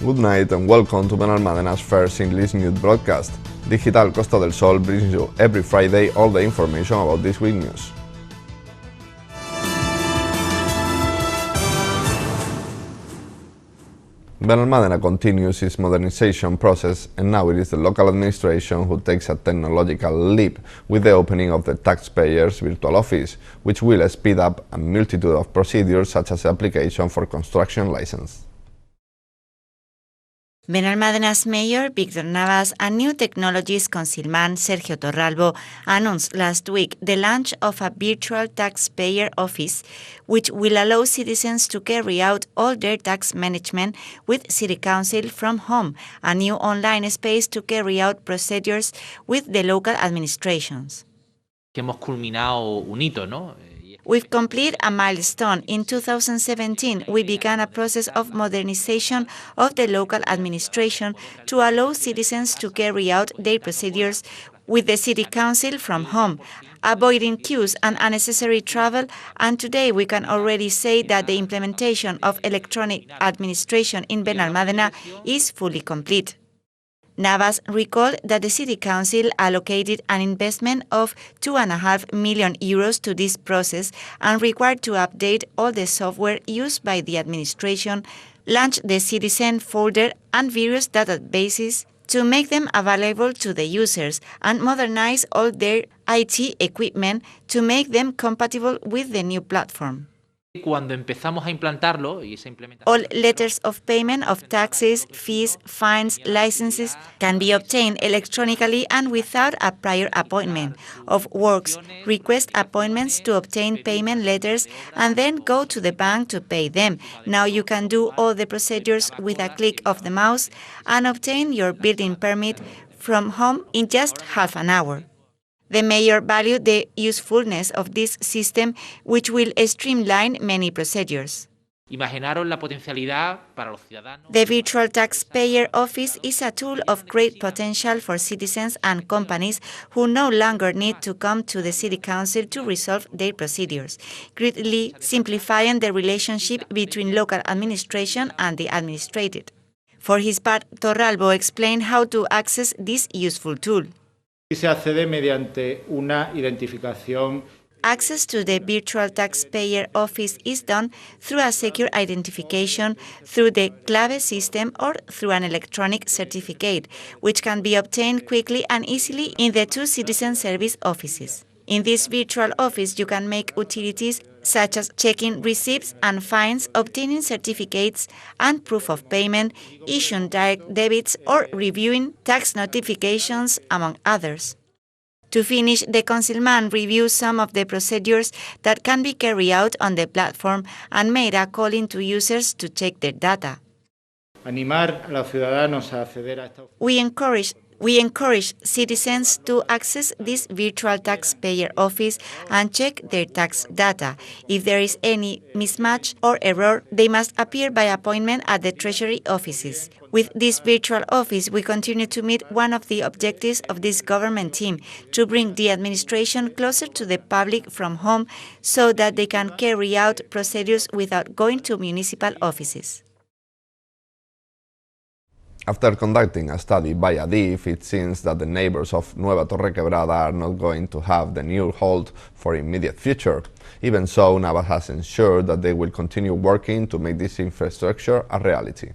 Good night and welcome to Benalmádena's first English news broadcast. Digital Costa del Sol brings you every Friday all the information about this week's news. Benalmádena continues its modernization process, and now it is the local administration who takes a technological leap with the opening of the Taxpayers virtual office, which will speed up a multitude of procedures such as the application for construction license. Benalmádena's Mayor Víctor Navas and New Technologies Consilman Sergio Torralbo announced last week the launch of a virtual taxpayer office, which will allow citizens to carry out all their tax management with City Council from home, a new online space to carry out procedures with the local administrations. Hemos culminado un hito, ¿no? We've completed a milestone. In 2017, we began a process of modernization of the local administration to allow citizens to carry out their procedures with the City Council from home, avoiding queues and unnecessary travel, and today we can already say that the implementation of electronic administration in Benalmádena is fully complete. Navas recalled that the City Council allocated an investment of €2.5 million to this process and required to update all the software used by the administration, launch the citizen folder and various databases to make them available to the users, and modernize all their IT equipment to make them compatible with the new platform. Cuando empezamos a implantarlo y esa implementación, All letters of payment of taxes, fees, fines, licenses can be obtained electronically and without a prior appointment. Of works, request appointments to obtain payment letters and then go to the bank to pay them. Now you can do all the procedures with a click of the mouse and obtain your building permit from home in just half an hour. The mayor valued the usefulness of this system, which will streamline many procedures. imaginaros la potencialidad para los ciudadanos. The virtual taxpayer office is a tool of great potential for citizens and companies who no longer need to come to the City Council to resolve their procedures, greatly simplifying the relationship between local administration and the administrated. For his part, Torralbo explained how to access this useful tool. Se accede mediante una identificación. Access to the virtual taxpayer office is done through a secure identification, through the clave system, or through an electronic certificate, which can be obtained quickly and easily in the two citizen service offices. In this virtual office, you can make utilities such as checking receipts and fines, obtaining certificates and proof of payment, issuing direct debits, or reviewing tax notifications, among others. To finish, the Councilman reviewed some of the procedures that can be carried out on the platform and made a calling to users to check their data. Animar a los ciudadanos a acceder a esta. We encourage citizens to access this virtual taxpayer office and check their tax data. If there is any mismatch or error, they must appear by appointment at the Treasury offices. With this virtual office, we continue to meet one of the objectives of this government team, to bring the administration closer to the public from home so that they can carry out procedures without going to municipal offices. After conducting a study by ADIF, it seems that the neighbors of Nueva Torrequebrada are not going to have the new halt for immediate future. Even so, Navas has ensured that they will continue working to make this infrastructure a reality.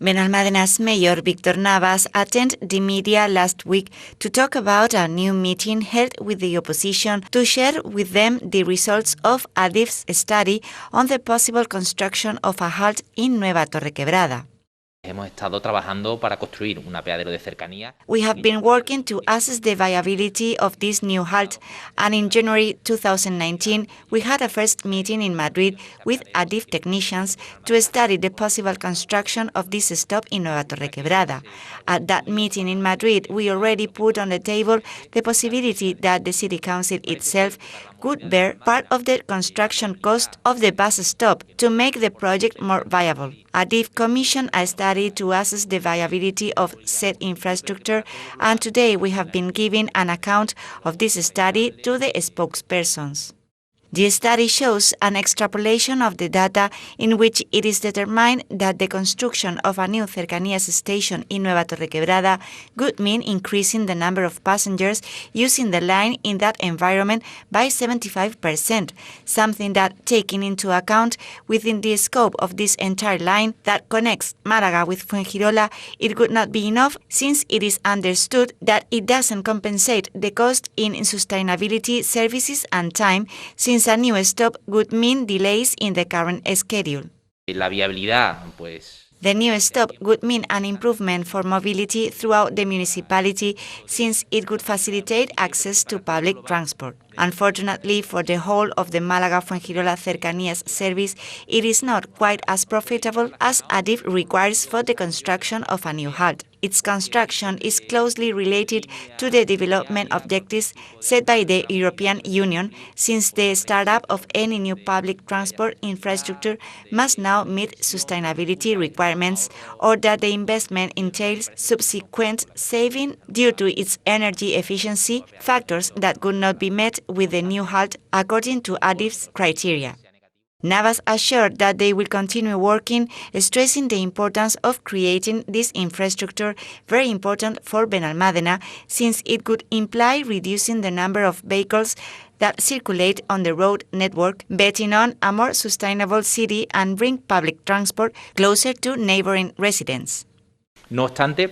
Benalmádena's Mayor Víctor Navas attended the media last week to talk about a new meeting held with the opposition to share with them the results of ADIF's study on the possible construction of a halt in Nueva Torrequebrada. Hemos estado trabajando para construir un apeadero de cercanía. We have been working to assess the viability of this new halt, and in January 2019, we had a first meeting in Madrid with ADIF technicians to study the possible construction of this stop in Nueva Torrequebrada. At that meeting in Madrid, we already put on the table the possibility that the City Council itself could bear part of the construction cost of the bus stop to make the project more viable. ADIF commissioned a study to assess the viability of said infrastructure, and today we have been giving an account of this study to the spokespersons. The study shows an extrapolation of the data in which it is determined that the construction of a new cercanías station in Nueva Torrequebrada would mean increasing the number of passengers using the line in that environment by 75%, something that, taking into account within the scope of this entire line that connects Málaga with Fuengirola, it would not be enough, since it is understood that it doesn't compensate the cost in sustainability, services and time, since a new stop would mean delays in the current schedule. La viabilidad, pues. The new stop would mean an improvement for mobility throughout the municipality, since it would facilitate access to public transport. Unfortunately, for the whole of the Málaga-Fuengirola Cercanías service, it is not quite as profitable as ADIF requires for the construction of a new halt. Its construction is closely related to the development objectives set by the European Union, since the startup of any new public transport infrastructure must now meet sustainability requirements, or that the investment entails subsequent saving due to its energy efficiency, factors that would not be met with the new halt according to ADIF's criteria. Navas assured that they will continue working, stressing the importance of creating this infrastructure, very important for Benalmádena, since it could imply reducing the number of vehicles that circulate on the road network, betting on a more sustainable city and bring public transport closer to neighboring residents. No obstante,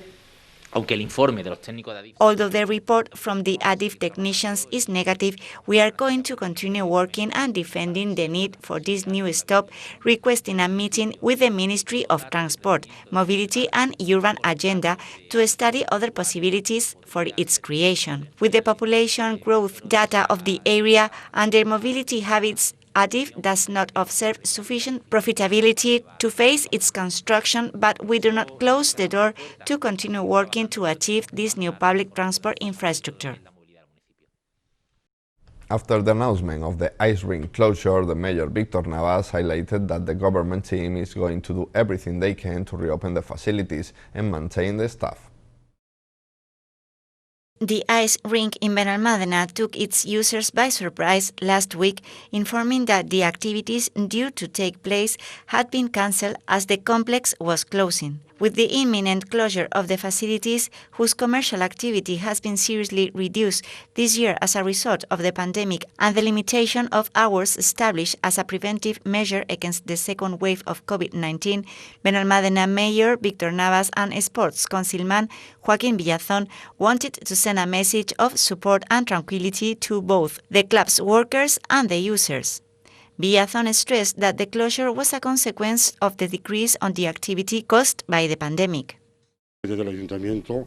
aunque el informe de los técnicos de ADIF. Although the report from the ADIF technicians is negative, we are going to continue working and defending the need for this new stop, requesting a meeting with the Ministry of Transport, Mobility and Urban Agenda to study other possibilities for its creation. With the population growth data of the area and their mobility habits, ADIF does not observe sufficient profitability to face its construction, but we do not close the door to continue working to achieve this new public transport infrastructure. After the announcement of the ice rink closure, the Mayor Víctor Navas highlighted that the government team is going to do everything they can to reopen the facilities and maintain the staff. The ice rink in Benalmádena took its users by surprise last week, informing that the activities due to take place had been cancelled as the complex was closing. With the imminent closure of the facilities, whose commercial activity has been seriously reduced this year as a result of the pandemic and the limitation of hours established as a preventive measure against the second wave of COVID-19, Benalmádena Mayor Víctor Navas and Sports Councilman Joaquín Villazón wanted to send a message of support and tranquility to both the club's workers and the users. Villazón stressed that the closure was a consequence of the decrease on the activity caused by the pandemic. The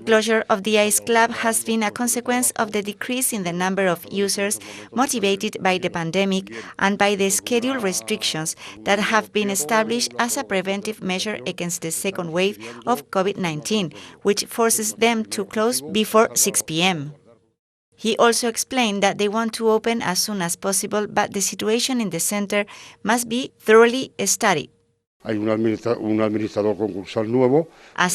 closure of the ice club has been a consequence of the decrease in the number of users motivated by the pandemic and by the schedule restrictions that have been established as a preventive measure against the second wave of COVID-19, which forces them to close before 6 p.m. He also explained that they want to open as soon as possible, but the situation in the center must be thoroughly studied. As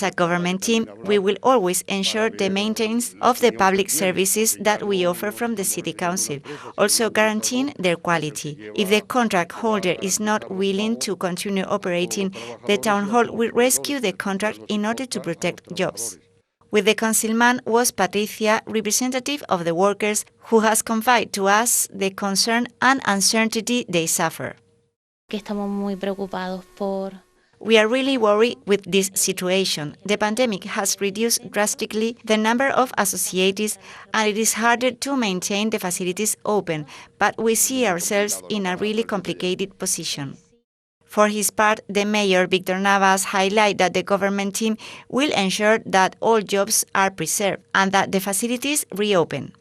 a government team, we will always ensure the maintenance of the public services that we offer from the City Council, also guaranteeing their quality. If the contract holder is not willing to continue operating, the town hall will rescue the contract in order to protect jobs. With the councilman was Patricia, representative of the workers, who has confided to us the concern and uncertainty they suffer. We are really worried with this situation. The pandemic has reduced drastically the number of associates, and it is harder to maintain the facilities open, but we see ourselves in a really complicated position. For his part, the Mayor Víctor Navas highlighted that the government team will ensure that all jobs are preserved and that the facilities reopen.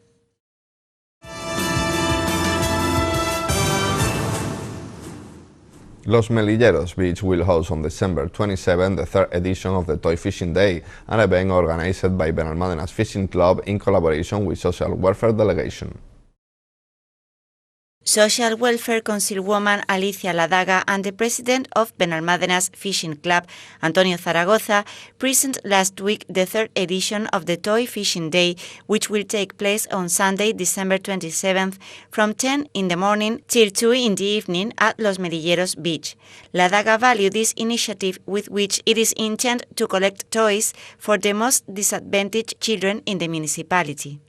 Los Melilleros Beach will host on December 27 the third edition of the Toy Fishing Day, an event organized by Benalmádena's Fishing Club in collaboration with Social Welfare Delegation. Social Welfare Councilwoman Alicia Ladaga and the president of Benalmádena's Fishing Club, Antonio Zaragoza, presented last week the third edition of the Toy Fishing Day, which will take place on Sunday, December 27th, from 10 in the morning till 2 in the evening at Los Merilleros Beach. Ladaga valued this initiative, with which it is intended to collect toys for the most disadvantaged children in the municipality.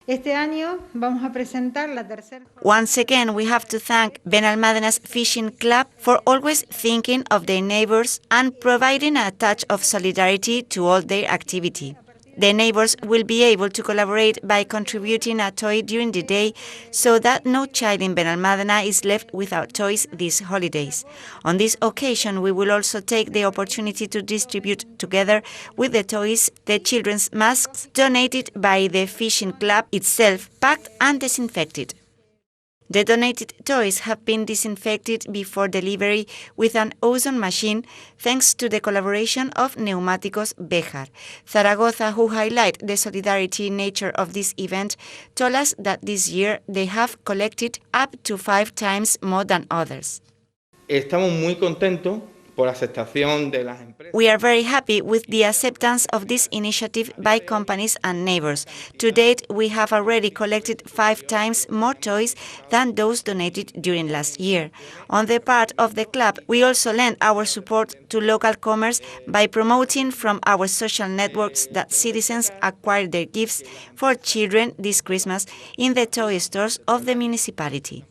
Este año vamos a presentar la tercera. Once again, we have to thank Benalmádena's Fishing Club for always thinking of their neighbors and providing a touch of solidarity to all their activity. The neighbors will be able to collaborate by contributing a toy during the day so that no child in Benalmádena is left without toys these holidays. On this occasion, we will also take the opportunity to distribute, together with the toys, the children's masks donated by the fishing club itself, packed and disinfected. The donated toys have been disinfected before delivery with an ozone machine thanks to the collaboration of Neumáticos Béjar. Zaragoza, who highlight the solidarity nature of this event, told us that this year they have collected up to 5 times more than others. Estamos muy contentos por la aceptación de las empresas. We are very happy with the acceptance of this initiative by companies and neighbors. To date, we have already collected 5 times more toys than those donated during last year. On the part of the club, we also lend our support to local commerce by promoting from our social networks that citizens acquire their gifts for children this Christmas in the toy stores of the municipality.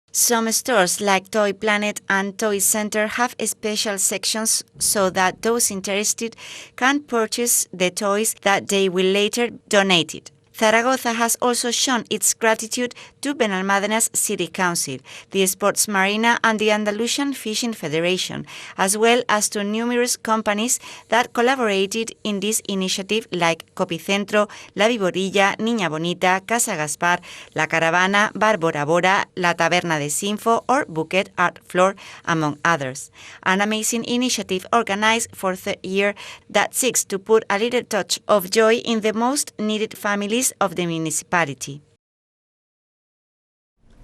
Some stores like Toy Planet and Toy Center have special sections so that those interested can purchase the toys that they will later donate. Zaragoza has also shown its gratitude to Benalmádena's City Council, the Sports Marina and the Andalusian Fishing Federation, as well as to numerous companies that collaborated in this initiative like Copicentro, La Viborilla, Niña Bonita, Casa Gaspar, La Caravana, Bar Bora Bora, La Taberna de Sinfo or Bouquet Art Floor, among others. An amazing initiative organized for the year that seeks to put a little touch of joy in the most needed families of the municipality.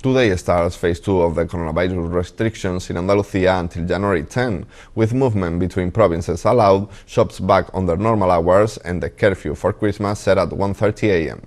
Today starts phase 2 of the coronavirus restrictions in Andalusia until January 10, with movement between provinces allowed, shops back on their normal hours, and the curfew for Christmas set at 1:30 a.m.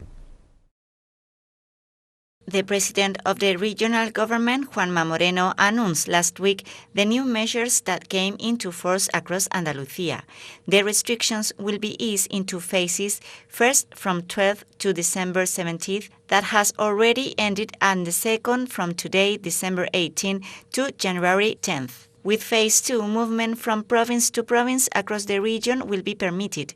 The president of the regional government, Juanma Moreno, announced last week the new measures that came into force across Andalusia. The restrictions will be eased in 2 phases, first from 12th to December 17th, that has already ended, and the second from today, December 18, to January 10th. With phase 2, movement from province to province across the region will be permitted.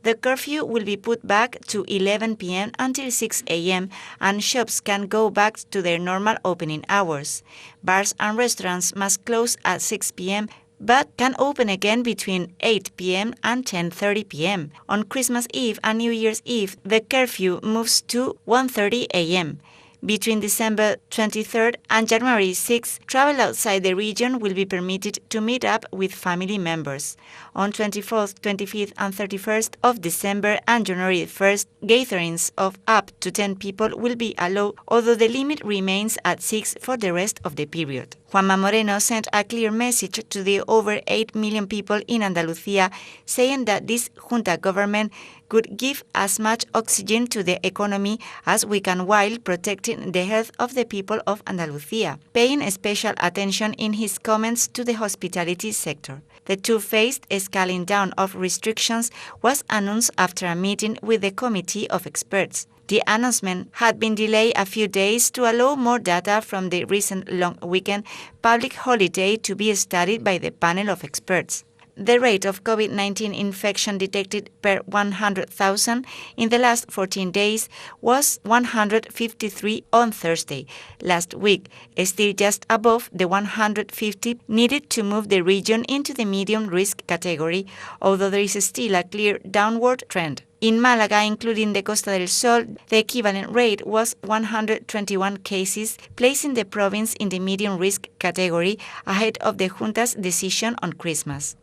The curfew will be put back to 11 p.m. until 6 a.m. and shops can go back to their normal opening hours. Bars and restaurants must close at 6 p.m. but can open again between 8 p.m. and 10:30 p.m. On Christmas Eve and New Year's Eve, the curfew moves to 1:30 a.m. Between December 23rd and January 6th, travel outside the region will be permitted to meet up with family members. On 24th, 25th and 31st of December and January 1st, gatherings of up to 10 people will be allowed, although the limit remains at 6 for the rest of the period. Juanma Moreno sent a clear message to the over 8 million people in Andalusia, saying that this junta government could give as much oxygen to the economy as we can while protecting the health of the people of Andalusia, paying special attention in his comments to the hospitality sector. The 2-phased scaling down of restrictions was announced after a meeting with the committee of experts. The announcement had been delayed a few days to allow more data from the recent long weekend public holiday to be studied by the panel of experts. The rate of COVID-19 infection detected per 100,000 in the last 14 days was 153 on Thursday last week, still just above the 150 needed to move the region into the medium risk category, although there is still a clear downward trend. In Málaga, including the Costa del Sol, the equivalent rate was 121 cases, placing the province in the medium risk category ahead of the junta's decision on Christmas.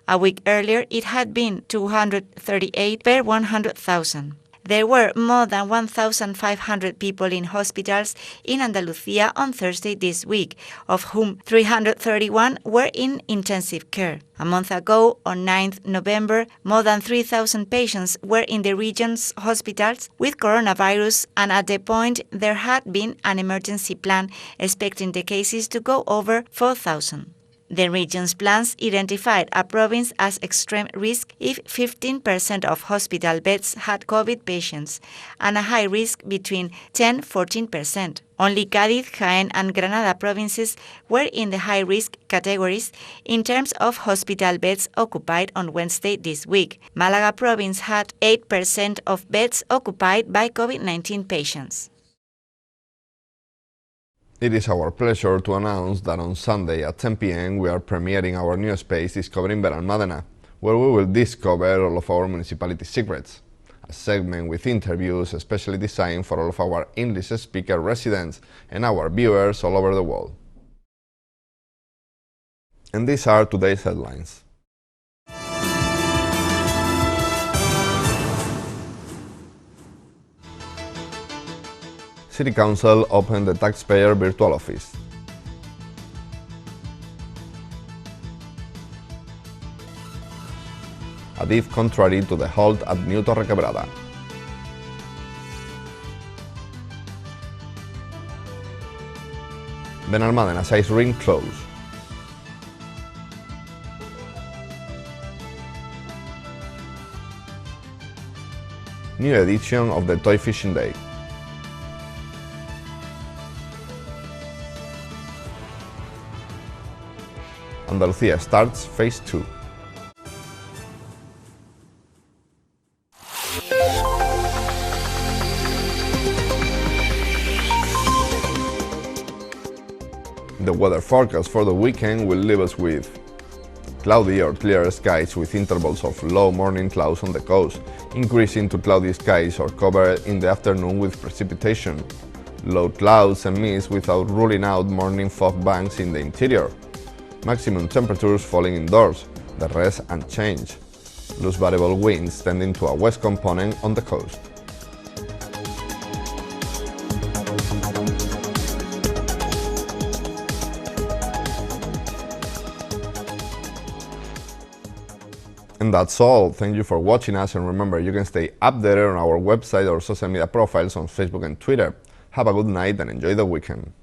A week earlier, it had been 238 per 100,000. There were more than 1,500 people in hospitals in Andalucía on Thursday this week, of whom 331 were in intensive care. A month ago, on 9th November, more than 3,000 patients were in the region's hospitals with coronavirus, and at the point there had been an emergency plan expecting the cases to go over 4,000. The region's plans identified a province as extreme risk if 15% of hospital beds had COVID patients, and a high risk between 10–14%. Only Cádiz, Jaén and Granada provinces were in the high-risk categories in terms of hospital beds occupied on Wednesday this week. Málaga province had 8% of beds occupied by COVID-19 patients. It is our pleasure to announce that on Sunday at 10 p.m. we are premiering our new space Discovering Benalmádena, where we will discover all of our municipality secrets. A segment with interviews especially designed for all of our English speaker residents and our viewers all over the world. And these are today's headlines. City Council opened the Taxpayer Virtual Office. A div contrary to the halt at New Torrequebrada. Benalmádena says Rink Closure. New edition of the Toy Fishing Day. Andalucía starts Phase 2. The weather forecast for the weekend will leave us with cloudy or clear skies with intervals of low morning clouds on the coast, increasing to cloudy skies or covered in the afternoon with precipitation. Low clouds and mist without ruling out morning fog banks in the interior. Maximum temperatures falling indoors, the rest unchanged. Loose variable winds tending to a west component on the coast. And that's all. Thank you for watching us, and remember, you can stay updated on our website or social media profiles on Facebook and Twitter. Have a good night and enjoy the weekend.